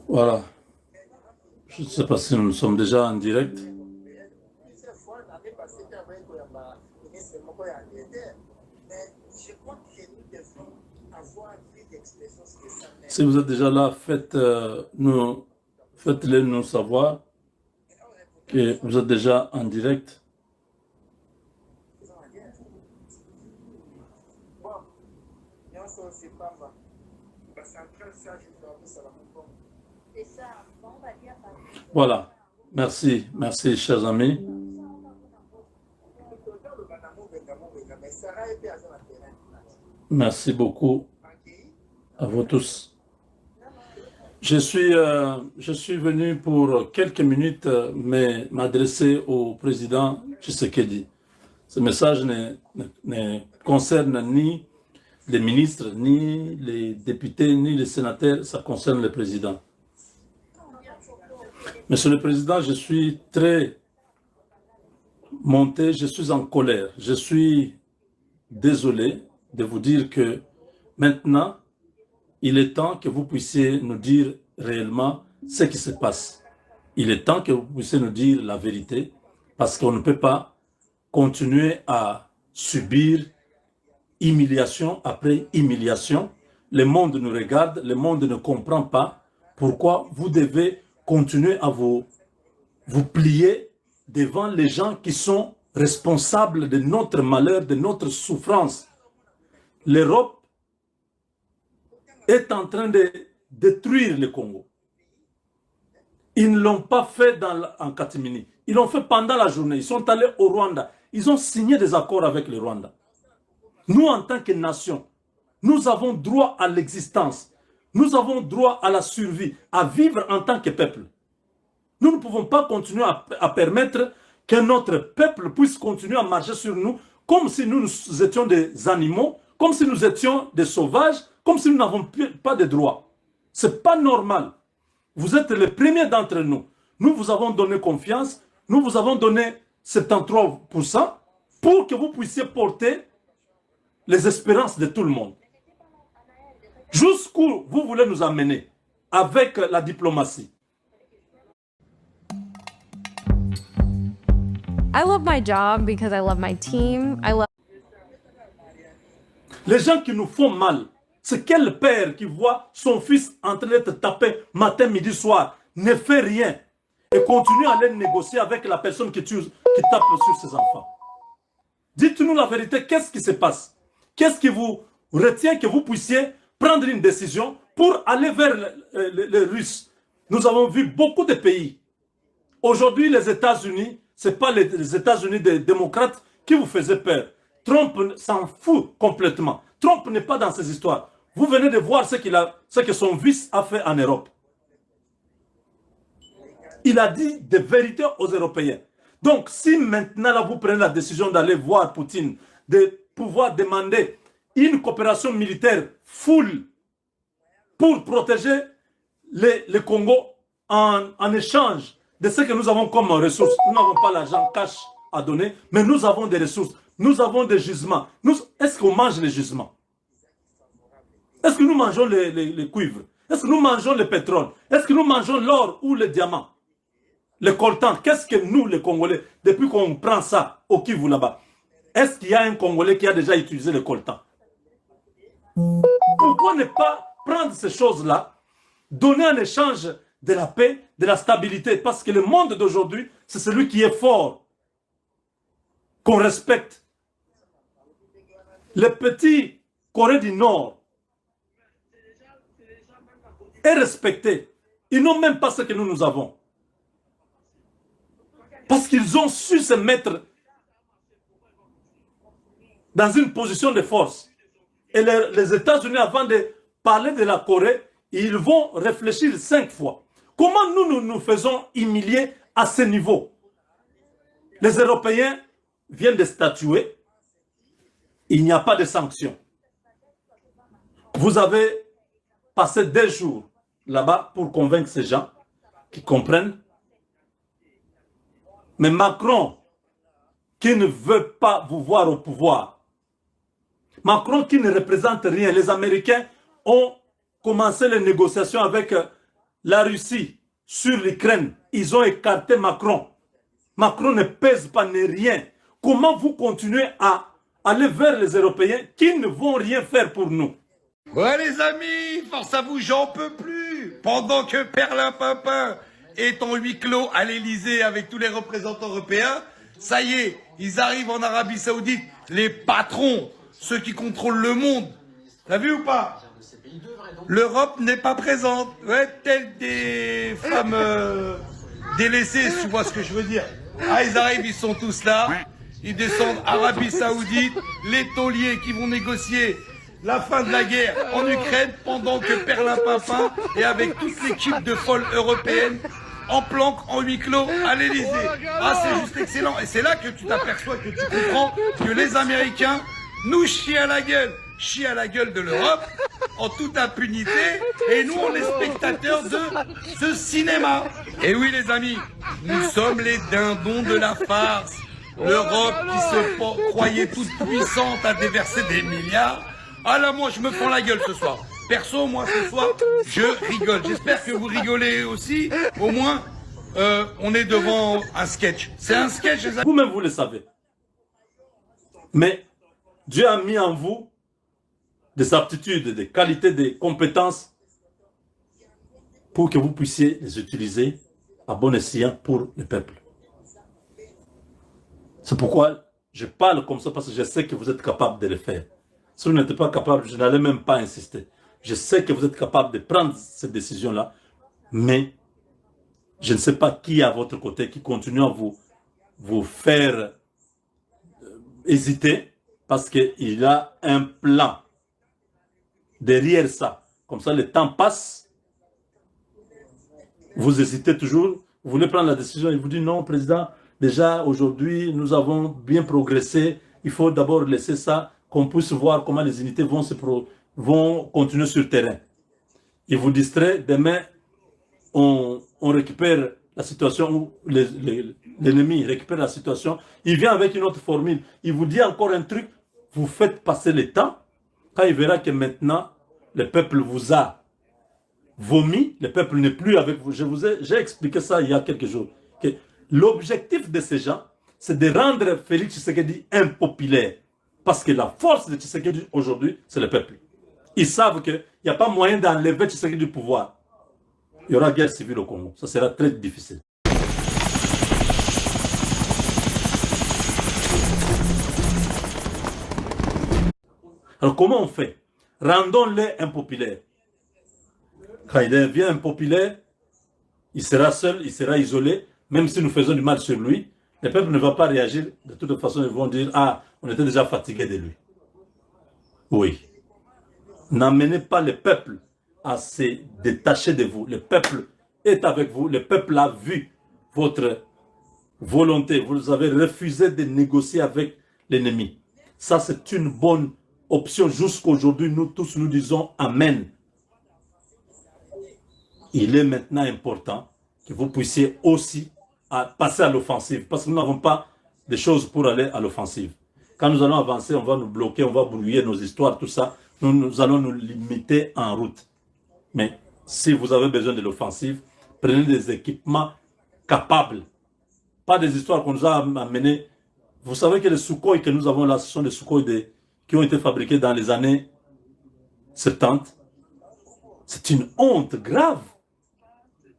Voilà. Je ne sais pas si nous sommes déjà en direct. Si vous êtes déjà là, faites-le nous savoir que vous êtes déjà en direct. Voilà. Merci, merci, chers amis. Merci beaucoup à vous tous. Je suis venu pour quelques minutes m'adresser au président Tshisekedi. Ce message ne concerne ni les ministres, ni les députés, ni les sénateurs, ça concerne le président. Monsieur le Président, je suis très monté, je suis en colère. Je suis désolé de vous dire que maintenant, il est temps que vous puissiez nous dire réellement ce qui se passe. Il est temps que vous puissiez nous dire la vérité, parce qu'on ne peut pas continuer à subir humiliation après humiliation. Le monde nous regarde, le monde ne comprend pas pourquoi vous devez continuer à vous plier devant les gens qui sont responsables de notre malheur, de notre souffrance. L'Europe est en train de détruire le Congo. Ils ne l'ont pas fait en catimini. Ils l'ont fait pendant la journée. Ils sont allés au Rwanda. Ils ont signé des accords avec le Rwanda. Nous, en tant que nation, nous avons droit à l'existence. Nous avons droit à la survie, à vivre en tant que peuple. Nous ne pouvons pas continuer à permettre que notre peuple puisse continuer à marcher sur nous comme si nous étions des animaux, comme si nous étions des sauvages, comme si nous n'avons pas de droits. Ce n'est pas normal. Vous êtes les premiers d'entre nous. Nous vous avons donné confiance, nous vous avons donné 73% pour que vous puissiez porter les espérances de tout le monde. Jusqu'où vous voulez nous amener avec la diplomatie? I love my job because I love my team. Les gens qui nous font mal, c'est quel père qui voit son fils en train d'être tapé matin, midi, soir, ne fait rien et continue à aller négocier avec la personne qui tape sur ses enfants? Dites-nous la vérité, qu'est-ce qui se passe? Qu'est-ce qui vous retient que vous puissiez prendre une décision pour aller vers les Russes? Nous avons vu beaucoup de pays. Aujourd'hui, les États-Unis, ce n'est pas les États-Unis des démocrates qui vous faisaient peur. Trump s'en fout complètement. Trump n'est pas dans ces histoires. Vous venez de voir ce que son fils a fait en Europe. Il a dit des vérités aux Européens. Donc, si maintenant là, vous prenez la décision d'aller voir Poutine, de pouvoir demander une coopération militaire full pour protéger le Congo en échange de ce que nous avons comme ressources. Nous n'avons pas l'argent cash à donner, mais nous avons des ressources. Nous avons des gisements. Est-ce qu'on mange les gisements? Est-ce que nous mangeons les cuivres? Est-ce que nous mangeons le pétrole? Est-ce que nous mangeons l'or ou le diamant? Le coltan, qu'est-ce que nous, les Congolais, depuis qu'on prend ça au Kivu là-bas, est-ce qu'il y a un Congolais qui a déjà utilisé le coltan? Pourquoi ne pas prendre ces choses-là, donner en échange de la paix, de la stabilité? Parce que le monde d'aujourd'hui, c'est celui qui est fort, qu'on respecte. Le petit Corée du Nord est respecté. Ils n'ont même pas ce que nous avons. Parce qu'ils ont su se mettre dans une position de force. Et les États-Unis, avant de parler de la Corée, ils vont réfléchir 5 fois. Comment nous faisons humilier à ce niveau? Les Européens viennent de statuer il n'y a pas de sanctions. Vous avez passé des jours là-bas pour convaincre ces gens qui comprennent. Mais Macron, qui ne veut pas vous voir au pouvoir, Macron qui ne représente rien, les Américains ont commencé les négociations avec la Russie sur l'Ukraine. Ils ont écarté Macron. Macron ne pèse pas ni rien. Comment vous continuez à aller vers les Européens qui ne vont rien faire pour nous? Ouais les amis, force à vous, j'en peux plus. Pendant que Perlin Pimpin est en huis clos à l'Elysée avec tous les représentants européens, ça y est, ils arrivent en Arabie Saoudite, les patrons, ceux qui contrôlent le monde. T'as vu ou pas? L'Europe n'est pas présente. Ouais, telles des femmes délaissées, si tu vois ce que je veux dire. Ah, ils arrivent, ils sont tous là. Ils descendent Arabie Saoudite, les tauliers qui vont négocier la fin de la guerre en Ukraine pendant que Perlin Pimpin est avec toute l'équipe de folles européennes en planque, en huis clos à l'Elysée. Ah, c'est juste excellent. Et c'est là que tu t'aperçois, que tu comprends que les Américains nous chient à la gueule de l'Europe en toute impunité, et nous on est spectateurs de ce cinéma. Et oui les amis, nous sommes les dindons de la farce. L'Europe qui se croyait toute puissante a déversé des milliards. Ah là moi je me prends la gueule ce soir. Perso moi ce soir je rigole. J'espère que vous rigolez aussi. Au moins on est devant un sketch. C'est un sketch les amis. Vous-même vous le savez. Mais Dieu a mis en vous des aptitudes, des qualités, des compétences pour que vous puissiez les utiliser à bon escient pour le peuple. C'est pourquoi je parle comme ça, parce que je sais que vous êtes capable de le faire. Si vous n'êtes pas capable, je n'allais même pas insister. Je sais que vous êtes capable de prendre cette décision-là, mais je ne sais pas qui est à votre côté qui continue à vous faire hésiter, parce qu'il a un plan derrière ça. Comme ça, le temps passe, vous hésitez toujours, vous voulez prendre la décision, il vous dit non, président, déjà aujourd'hui, nous avons bien progressé, il faut d'abord laisser ça, qu'on puisse voir comment les unités vont continuer sur le terrain. Il vous distrait, demain, on récupère la situation où l'ennemi récupère la situation, il vient avec une autre formule, il vous dit encore un truc, vous faites passer le temps, quand il verra que maintenant, le peuple vous a vomi, le peuple n'est plus avec vous. J'ai expliqué ça il y a quelques jours. Que l'objectif de ces gens, c'est de rendre Félix Tshisekedi impopulaire. Parce que la force de Tshisekedi aujourd'hui, c'est le peuple. Ils savent qu'il n'y a pas moyen d'enlever Tshisekedi du pouvoir. Il y aura guerre civile au Congo. Ça sera très difficile. Alors comment on fait? Rendons-les impopulaires. Quand il devient impopulaire, il sera seul, il sera isolé, même si nous faisons du mal sur lui, le peuple ne va pas réagir. De toute façon, ils vont dire, ah, on était déjà fatigué de lui. Oui. N'amenez pas le peuple à se détacher de vous. Le peuple est avec vous. Le peuple a vu votre volonté. Vous avez refusé de négocier avec l'ennemi. Ça, c'est une bonne option. Jusqu'aujourd'hui, nous tous, nous disons Amen. Il est maintenant important que vous puissiez aussi passer à l'offensive. Parce que nous n'avons pas de choses pour aller à l'offensive. Quand nous allons avancer, on va nous bloquer, on va brouiller nos histoires, tout ça. Nous allons nous limiter en route. Mais si vous avez besoin de l'offensive, prenez des équipements capables. Pas des histoires qu'on nous a amenées. Vous savez que les Sukhoi que nous avons là, ce sont des Sukhoi qui ont été fabriqués dans les années 70. C'est une honte grave.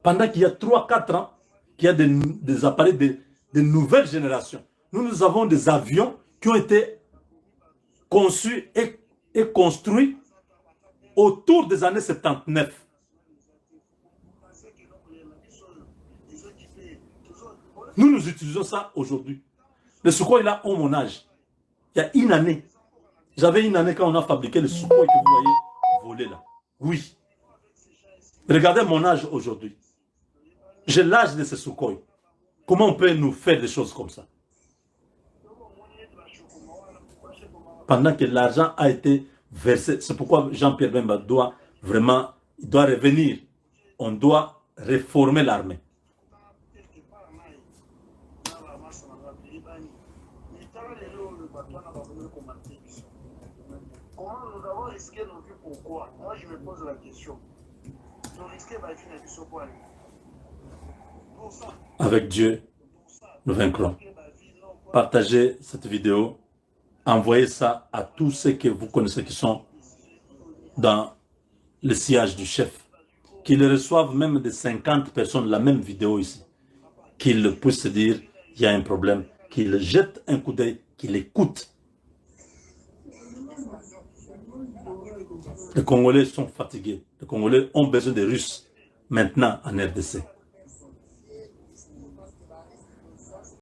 Pendant qu'il y a 3-4 ans, qu'il y a des appareils de nouvelles générations. Nous avons des avions qui ont été conçus et construits autour des années 79. Nous utilisons ça aujourd'hui. Les Sukhoi là ont mon âge. Il y a une année. J'avais une année quand on a fabriqué les Sukhoi que vous voyez voler là. Oui. Regardez mon âge aujourd'hui. J'ai l'âge de ces Sukhoi. Comment on peut nous faire des choses comme ça? pendant que l'argent a été versé. C'est pourquoi Jean-Pierre Bemba doit vraiment, il doit revenir. On doit réformer l'armée. Comment nous avons risqué nos vies, pourquoi? Moi je me pose la question. Nous risquons ma vie à ce point. Avec Dieu, nous vaincrons. Partagez cette vidéo. Envoyez ça à tous ceux que vous connaissez qui sont dans le sillage du chef. Qu'ils reçoivent même de 50 personnes la même vidéo ici. Qu'ils puissent se dire, il y a un problème. Qu'ils jettent un coup d'œil, qu'ils écoutent. Les Congolais sont fatigués. Les Congolais ont besoin des Russes maintenant en RDC.